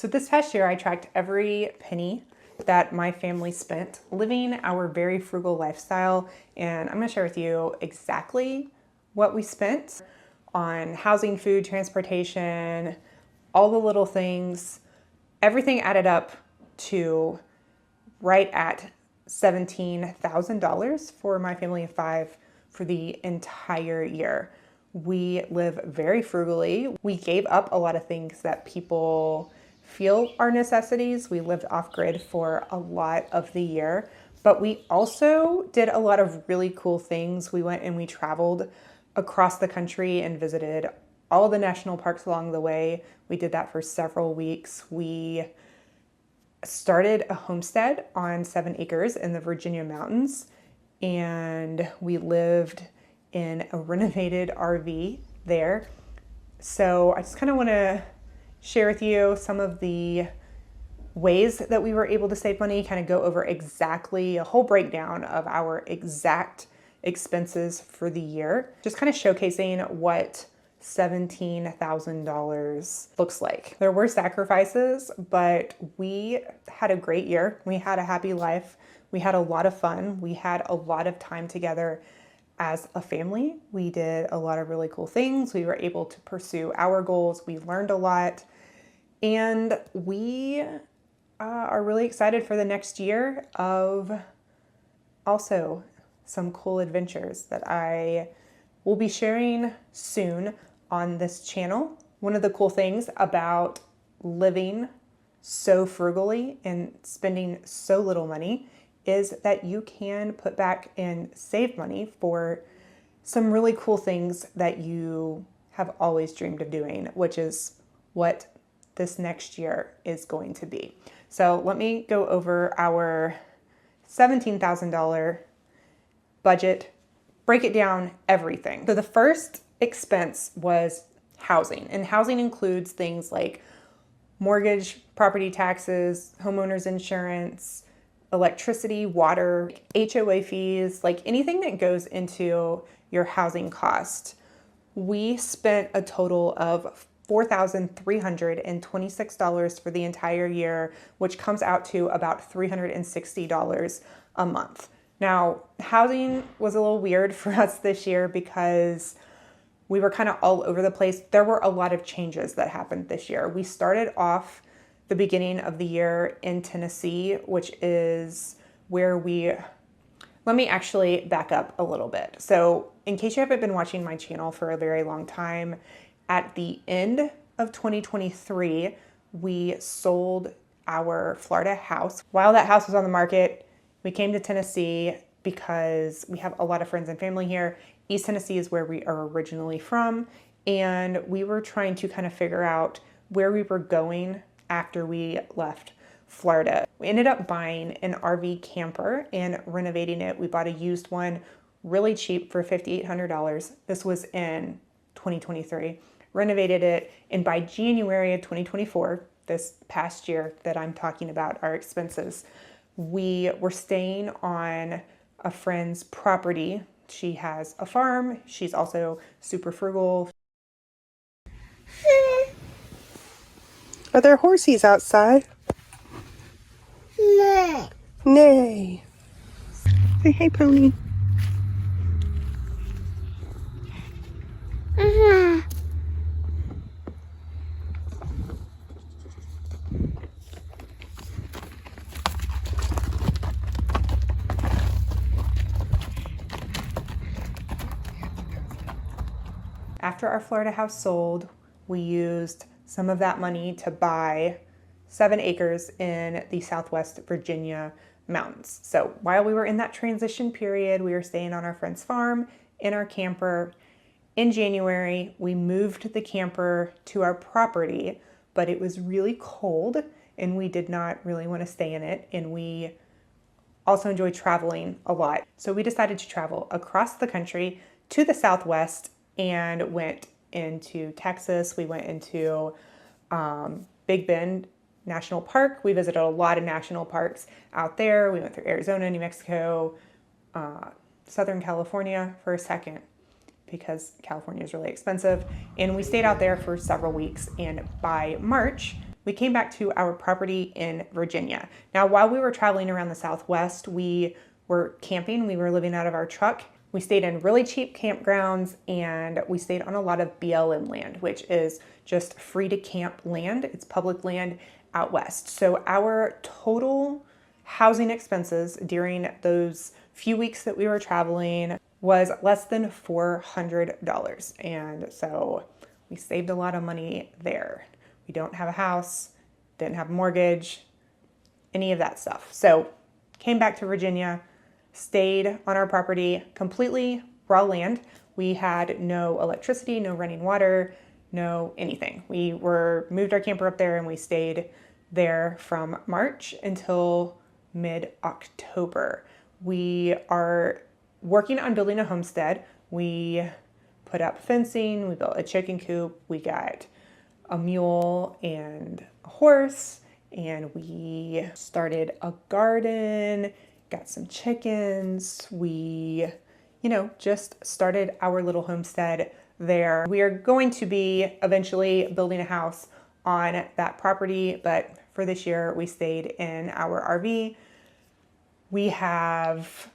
So this past year, I tracked every penny that my family spent living our very frugal lifestyle. And I'm gonna share with you exactly what we spent on housing, food, transportation, all the little things. Everything added up to right at $17,000 for my family of 5 for the entire year. We live very frugally. We gave up a lot of things that people feel are necessities. We lived off grid for a lot of the year, but we also did a lot of really cool things. We went and we traveled across the country and visited all the national parks along the way. We did that for several weeks. We started a homestead on 7 acres in the Virginia mountains, and we lived in a renovated RV there. So I just kind of want to share with you some of the ways that we were able to save money, kind of go over exactly a whole breakdown of our exact expenses for the year, just kind of showcasing what $17,000 looks like. There were sacrifices, but we had a great year. We had a happy life. We had a lot of fun. We had a lot of time together as a family. We did a lot of really cool things. We were able to pursue our goals. We learned a lot, and we are really excited for the next year of also some cool adventures that I will be sharing soon on this channel. One of the cool things about living so frugally and spending so little money is that you can put back and save money for some really cool things that you have always dreamed of doing, which is what this next year is going to be. So let me go over our $17,000 budget, break it down, everything. So the first expense was housing, and housing includes things like mortgage, property taxes, homeowners insurance, electricity, water, HOA fees, like anything that goes into your housing cost. We spent a total of $4,326 for the entire year, which comes out to about $360 a month. Now, housing was a little weird for us this year because we were kind of all over the place. There were a lot of changes that happened this year. We started off the beginning of the year in Tennessee, which is where let me actually back up a little bit. So in case you haven't been watching my channel for a very long time, at the end of 2023, we sold our Florida house. While that house was on the market, we came to Tennessee because we have a lot of friends and family here. East Tennessee is where we are originally from, and we were trying to kind of figure out where we were going after we left Florida. We ended up buying an RV camper and renovating it. We bought a used one really cheap for $5,800. This was in 2023. Renovated it, and by January of 2024, this past year that I'm talking about, our expenses, we were staying on a friend's property. She has a farm. She's also super frugal. Are there horsies outside? Nay. Nay. Say hey, pony. After our Florida house sold, we used some of that money to buy 7 acres in the Southwest Virginia mountains. So while we were in that transition period, we were staying on our friend's farm in our camper. In January, we moved the camper to our property, but it was really cold and we did not really want to stay in it. And we also enjoy traveling a lot. So we decided to travel across the country to the Southwest and went into Texas. We went into Big Bend National Park. We visited a lot of national parks out there. We went through Arizona, New Mexico, Southern California for a second because California is really expensive. And we stayed out there for several weeks. And by March, we came back to our property in Virginia. Now, while we were traveling around the Southwest, we were camping. We were living out of our truck. We stayed in really cheap campgrounds, and we stayed on a lot of BLM land, which is just free to camp land. It's public land out west. So our total housing expenses during those few weeks that we were traveling was less than $400. And so we saved a lot of money there. We don't have a house, didn't have a mortgage, any of that stuff. So came back to Virginia, stayed on our property, completely raw land. We had no electricity, no running water, no anything. We moved our camper up there and we stayed there from March until mid-October. We are working on building a homestead. We put up fencing, we built a chicken coop, we got a mule and a horse, and we started a garden, got some chickens. We, just started our little homestead there. We are going to be eventually building a house on that property, but for this year we stayed in our RV. We have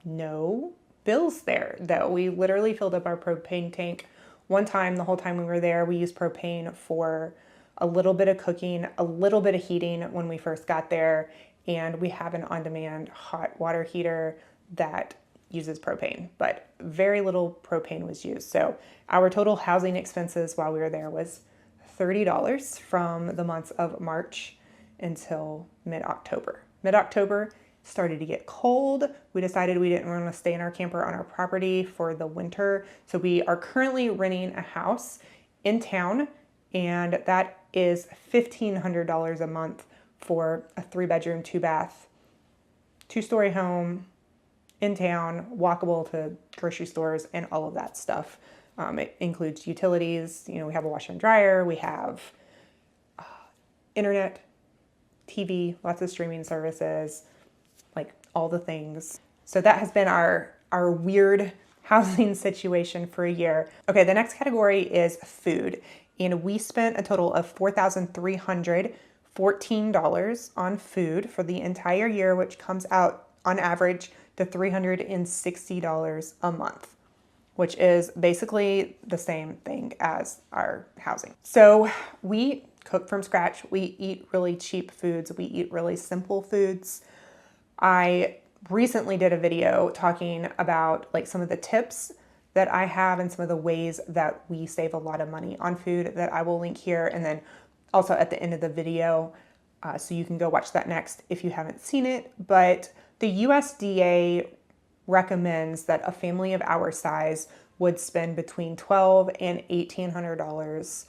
no bills there though. We literally filled up our propane tank one time. The whole time we were there, we used propane for a little bit of cooking, a little bit of heating when we first got there, and we have an on-demand hot water heater that uses propane, but very little propane was used. So our total housing expenses while we were there was $30 from the months of March until mid-October. Mid-October started to get cold. We decided we didn't want to stay in our camper on our property for the winter. So we are currently renting a house in town, and that is $1,500 a month for a 3-bedroom, 2-bath, 2-story home in town, walkable to grocery stores and all of that stuff. It includes utilities. We have a washer and dryer. We have internet, TV, lots of streaming services, like all the things. So that has been our weird housing situation for a year. Okay, the next category is food. And we spent a total of $4,314 on food for the entire year, which comes out on average to $360 a month, which is basically the same thing as our housing. So we cook from scratch. We eat really cheap foods. We eat really simple foods. I recently did a video talking about like some of the tips that I have and some of the ways that we save a lot of money on food that I will link here, and then also at the end of the video, so you can go watch that next if you haven't seen it. But the USDA recommends that a family of our size would spend between $1,200 and $1,800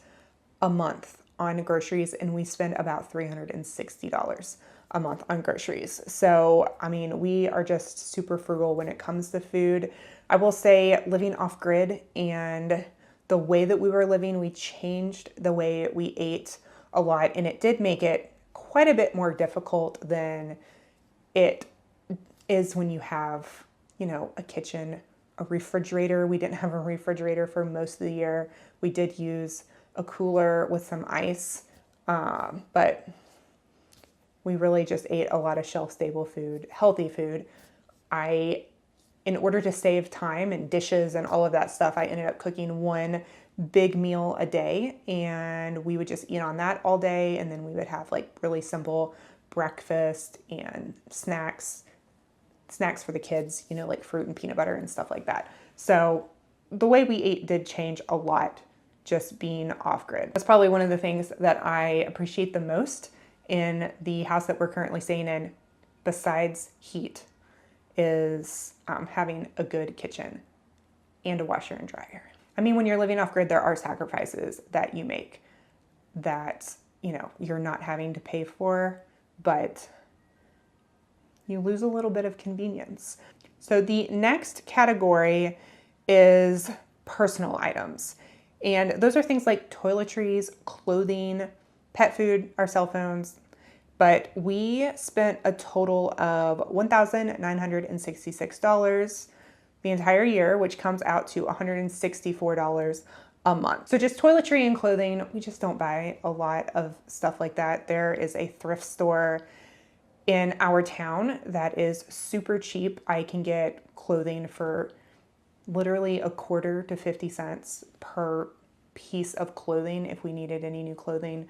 a month on groceries, and we spend about $360 a month on groceries. So, we are just super frugal when it comes to food. I will say living off grid and the way that we were living, we changed the way we ate a lot, and it did make it quite a bit more difficult than it is when you have, a kitchen, a refrigerator. We didn't have a refrigerator for most of the year. We did use a cooler with some ice, but we really just ate a lot of shelf-stable food, healthy food. In order to save time and dishes and all of that stuff, I ended up cooking one big meal a day, and we would just eat on that all day, and then we would have like really simple breakfast and snacks for the kids, like fruit and peanut butter and stuff like that. So the way we ate did change a lot just being off-grid. That's probably one of the things that I appreciate the most in the house that we're currently staying in, besides heat, is having a good kitchen and a washer and dryer. When you're living off-grid, there are sacrifices that you make that, you're not having to pay for, but you lose a little bit of convenience. So the next category is personal items. And those are things like toiletries, clothing, pet food, our cell phones. But we spent a total of $1,966 the entire year, which comes out to $164 a month. So just toiletry and clothing, we just don't buy a lot of stuff like that. There is a thrift store in our town that is super cheap. I can get clothing for literally a quarter to 50 cents per piece of clothing if we needed any new clothing.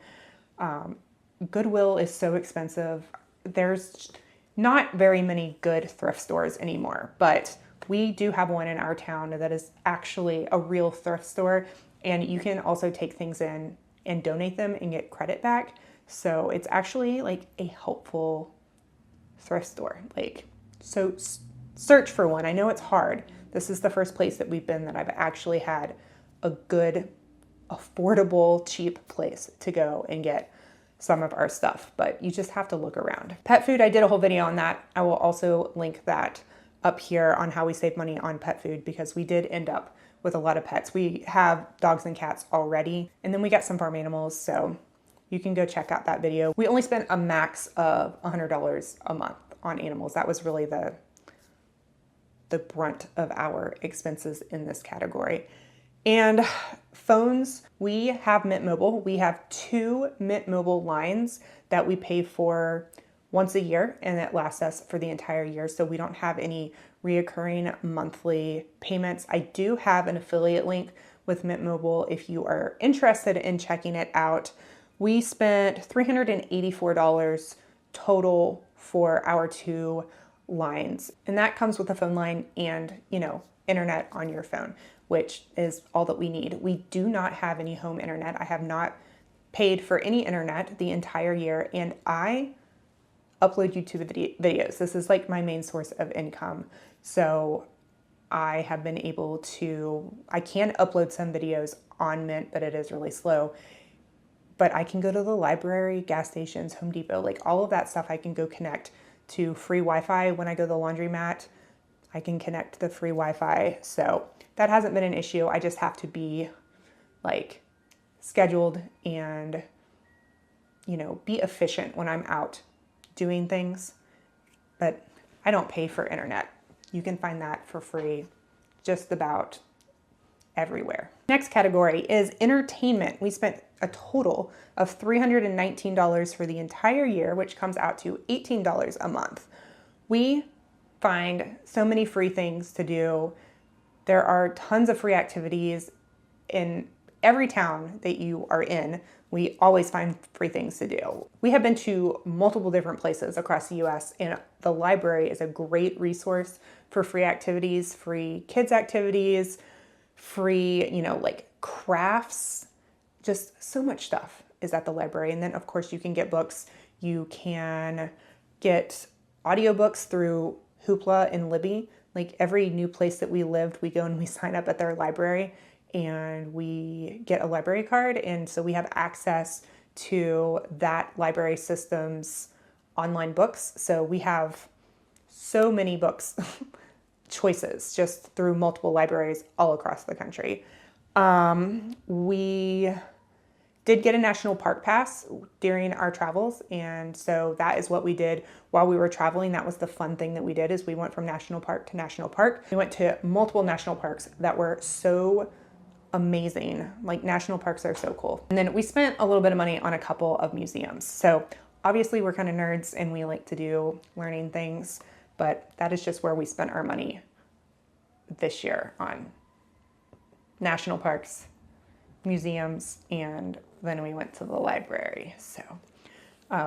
Goodwill is so expensive. There's not very many good thrift stores anymore, but we do have one in our town that is actually a real thrift store, and you can also take things in and donate them and get credit back. So it's actually like a helpful thrift store. Like, so search for one. I know it's hard. This is the first place that we've been that I've actually had a good, affordable, cheap place to go and get some of our stuff, but you just have to look around. Pet food, I did a whole video on that. I will also link that up here on how we save money on pet food, because we did end up with a lot of pets. We have dogs and cats already, and then we got some farm animals, so you can go check out that video. We only spent a max of $100 a month on animals. That was really the brunt of our expenses in this category. And phones, we have Mint Mobile. We have 2 Mint Mobile lines that we pay for once a year, and it lasts us for the entire year. So we don't have any reoccurring monthly payments. I do have an affiliate link with Mint Mobile if you are interested in checking it out. We spent $384 total for our 2 lines, and that comes with a phone line and, internet on your phone, which is all that we need. We do not have any home internet. I have not paid for any internet the entire year, and I upload YouTube videos. This is like my main source of income. So I have been able to, I can upload some videos on Mint, but it is really slow. But I can go to the library, gas stations, Home Depot, like all of that stuff. I can go connect to free Wi-Fi. When I go to the laundromat, I can connect to the free Wi-Fi. So that hasn't been an issue. I just have to be like scheduled and, be efficient when I'm out doing things. But I don't pay for internet. You can find that for free just about everywhere. Next category is entertainment. We spent a total of $319 for the entire year, which comes out to $18 a month. We find so many free things to do. There are tons of free activities in every town that you are in. We always find free things to do. We have been to multiple different places across the US, and the library is a great resource for free activities, free kids activities, free, like crafts, just so much stuff is at the library. And then of course you can get books. You can get audiobooks through Hoopla and Libby. Like every new place that we lived, we go and we sign up at their library and we get a library card. And so we have access to that library system's online books. So we have so many books choices just through multiple libraries all across the country. We did get a national park pass during our travels, and so that is what we did while we were traveling. That was the fun thing that we did, is we went from national park to national park. We went to multiple national parks that were so amazing. Like, national parks are so cool. And then we spent a little bit of money on a couple of museums. So obviously we're kind of nerds and we like to do learning things, but that is just where we spent our money this year, on national parks, museums, and then we went to the library. So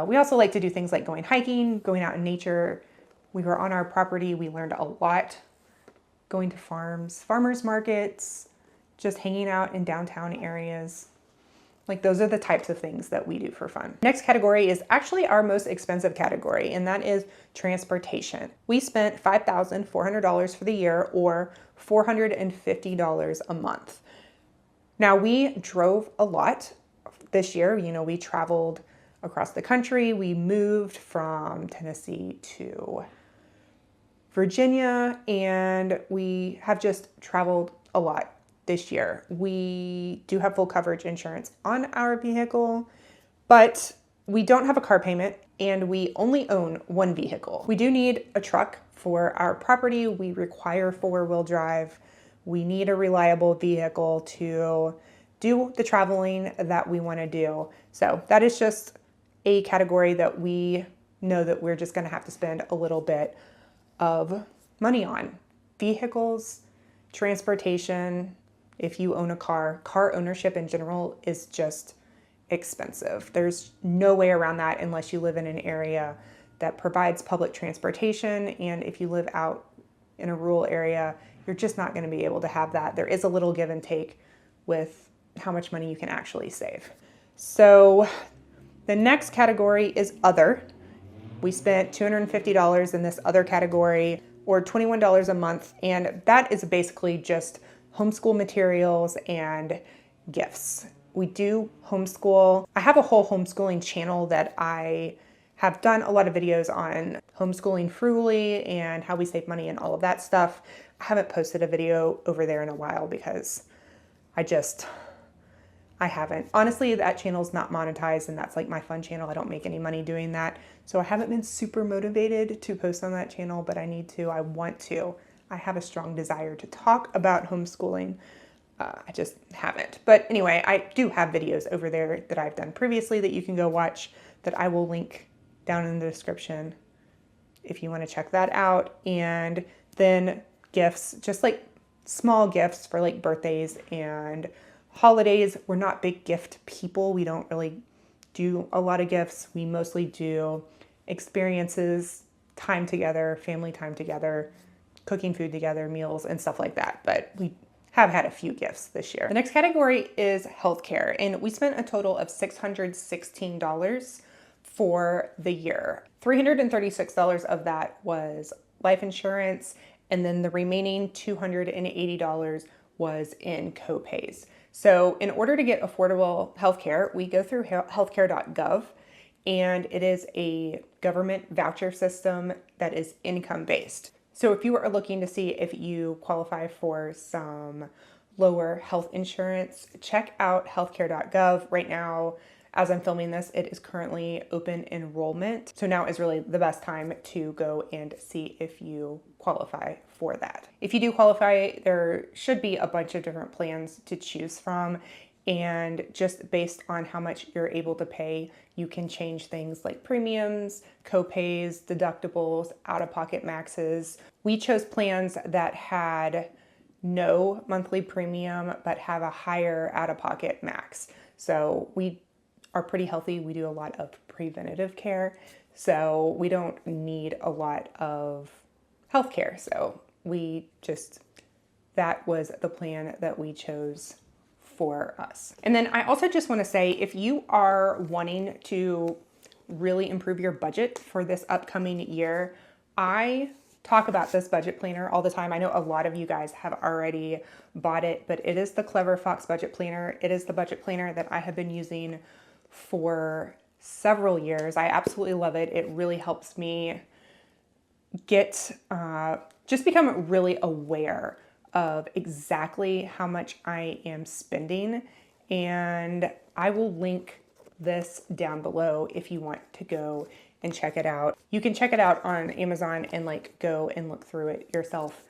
we also like to do things like going hiking, going out in nature. We were on our property. We learned a lot going to farms, farmers markets, just hanging out in downtown areas. Like, those are the types of things that we do for fun. Next category is actually our most expensive category, and that is transportation. We spent $5,400 for the year, or $450 a month. Now, we drove a lot this year. We traveled across the country. We moved from Tennessee to Virginia, and we have just traveled a lot this year. We do have full coverage insurance on our vehicle, but we don't have a car payment, and we only own one vehicle. We do need a truck for our property. We require 4-wheel drive. We need a reliable vehicle to do the traveling that we want to do. So that is just a category that we know that we're just going to have to spend a little bit of money on. Vehicles, transportation, if you own a car ownership in general is just expensive. There's no way around that unless you live in an area that provides public transportation. And if you live out in a rural area, you're just not going to be able to have that. There is a little give and take with how much money you can actually save. So the next category is other. We spent $250 in this other category, or $21 a month, and that is basically just homeschool materials and gifts. We do homeschool. I have a whole homeschooling channel that I have done a lot of videos on homeschooling frugally and how we save money and all of that stuff. I haven't posted a video over there in a while because I haven't. Honestly, that channel's not monetized and that's like my fun channel. I don't make any money doing that. So I haven't been super motivated to post on that channel, but I need to, I want to. I have a strong desire to talk about homeschooling. I just haven't. But anyway, I do have videos over there that I've done previously that you can go watch that I will link down in the description if you want to check that out. And then gifts, just like small gifts for like birthdays and holidays. We're not big gift people. We don't really do a lot of gifts. We mostly do experiences, time together, family time together, cooking food together, meals and stuff like that. But we have had a few gifts this year. The next category is healthcare, and we spent a total of $616 for the year. $336 of that was life insurance, and then the remaining $280 was in co-pays. So in order to get affordable healthcare, we go through healthcare.gov, and it is a government voucher system that is income-based. So if you are looking to see if you qualify for some lower health insurance, check out healthcare.gov. Right now, as I'm filming this, it is currently open enrollment. So now is really the best time to go and see if you qualify for that. If you do qualify, there should be a bunch of different plans to choose from. And just based on how much you're able to pay, you can change things like premiums, co-pays, deductibles, out-of-pocket maxes. We chose plans that had no monthly premium, but have a higher out-of-pocket max. So we are pretty healthy. We do a lot of preventative care. So we don't need a lot of healthcare. So that was the plan that we chose for us. And then I also just want to say, if you are wanting to really improve your budget for this upcoming year, I talk about this budget planner all the time. I know a lot of you guys have already bought it, but it is the Clever Fox Budget Planner. It is the budget planner that I have been using for several years. I absolutely love it. It really helps me just become really aware of exactly how much I am spending. And I will link this down below if you want to go and check it out. You can check it out on Amazon and go and look through it yourself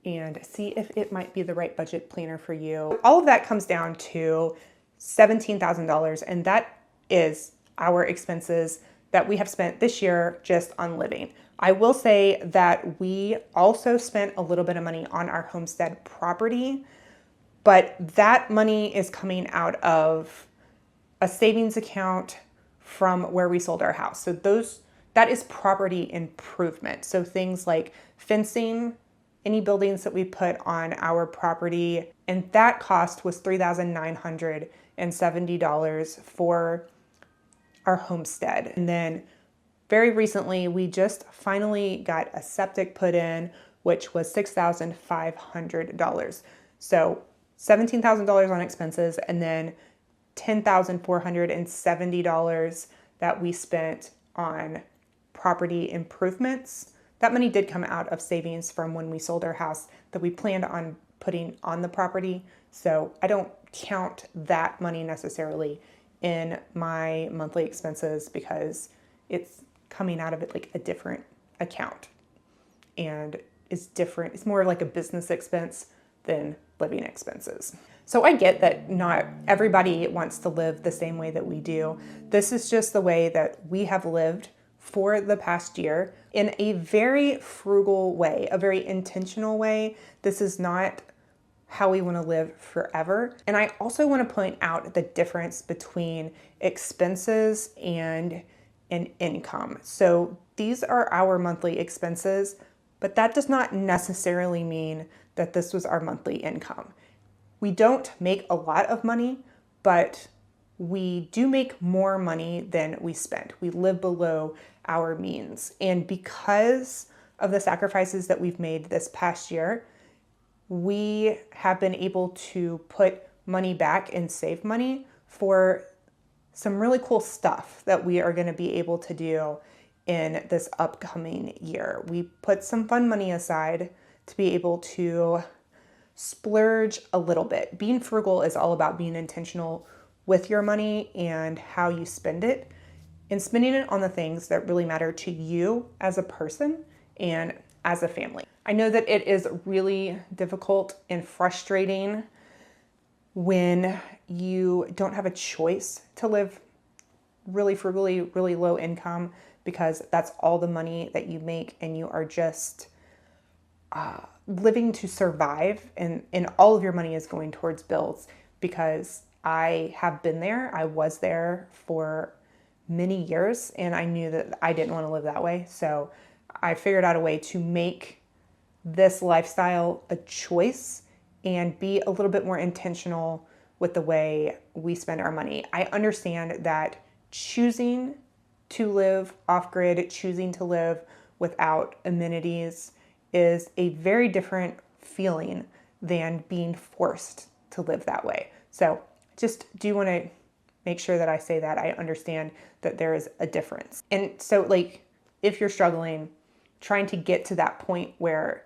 and see if it might be the right budget planner for you. All of that comes down to $17,000, and that is our expenses that we have spent this year just on living. I will say that we also spent a little bit of money on our homestead property, but that money is coming out of a savings account from where we sold our house. So that is property improvement. So things like fencing, any buildings that we put on our property, and that cost was $3,970 for our homestead. And then very recently, we just finally got a septic put in, which was $6,500. So $17,000 on expenses, and then $10,470 that we spent on property improvements. That money did come out of savings from when we sold our house that we planned on putting on the property. So I don't count that money necessarily in my monthly expenses because it's coming out of it like a different account, and it's different. It's more like a business expense than living expenses. So I get that not everybody wants to live the same way that we do. This is just the way that we have lived for the past year in a very frugal way, a very intentional way. This is not how we want to live forever. And I also want to point out the difference between expenses and an income. So these are our monthly expenses, but that does not necessarily mean that this was our monthly income. We don't make a lot of money, but we do make more money than we spend. We live below our means. And because of the sacrifices that we've made this past year, we have been able to put money back and save money for some really cool stuff that we are going to be able to do in this upcoming year. We put some fun money aside to be able to splurge a little bit. Being frugal is all about being intentional with your money and how you spend it, and spending it on the things that really matter to you as a person and as a family. I know that it is really difficult and frustrating when you don't have a choice to live really frugally, really low income, because that's all the money that you make and you are just living to survive, and all of your money is going towards bills. Because I have been there, I was there for many years, and I knew that I didn't want to live that way. So I figured out a way to make this lifestyle a choice and be a little bit more intentional with the way we spend our money. I understand that choosing to live off-grid, choosing to live without amenities is a very different feeling than being forced to live that way. So just do want to make sure that I say that I understand that there is a difference. And so like, if you're struggling, trying to get to that point where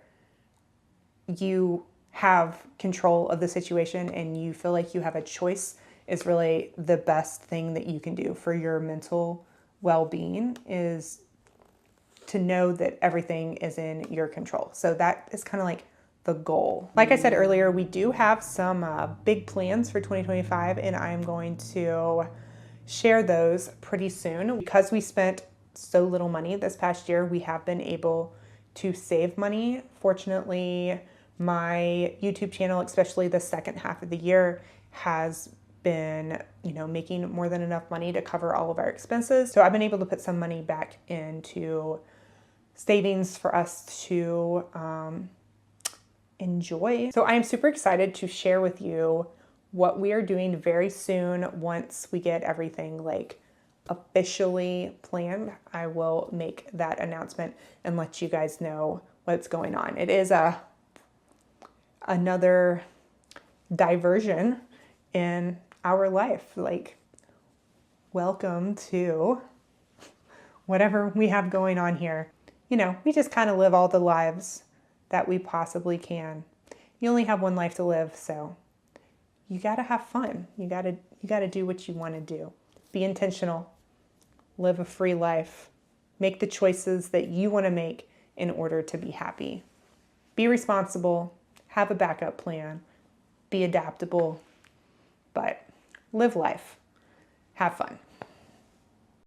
you have control of the situation and you feel like you have a choice is really the best thing that you can do for your mental well-being, is to know that everything is in your control. So that is kind of like the goal. Like I said earlier, we do have some big plans for 2025, and I am going to share those pretty soon. Because we spent so little money this past year, we have been able to save money. Fortunately, my YouTube channel, especially the second half of the year, has been, making more than enough money to cover all of our expenses. So I've been able to put some money back into savings for us to enjoy. So I am super excited to share with you what we are doing very soon. Once we get everything officially planned, I will make that announcement and let you guys know what's going on. It is another diversion in our life. Welcome to whatever we have going on here. We just kind of live all the lives that we possibly can. You only have one life to live, so you gotta have fun. You gotta do what you want to do. Be intentional. Live a free life. Make the choices that you want to make in order to be happy. Be responsible. Have a backup plan. Be adaptable. But live life. Have fun.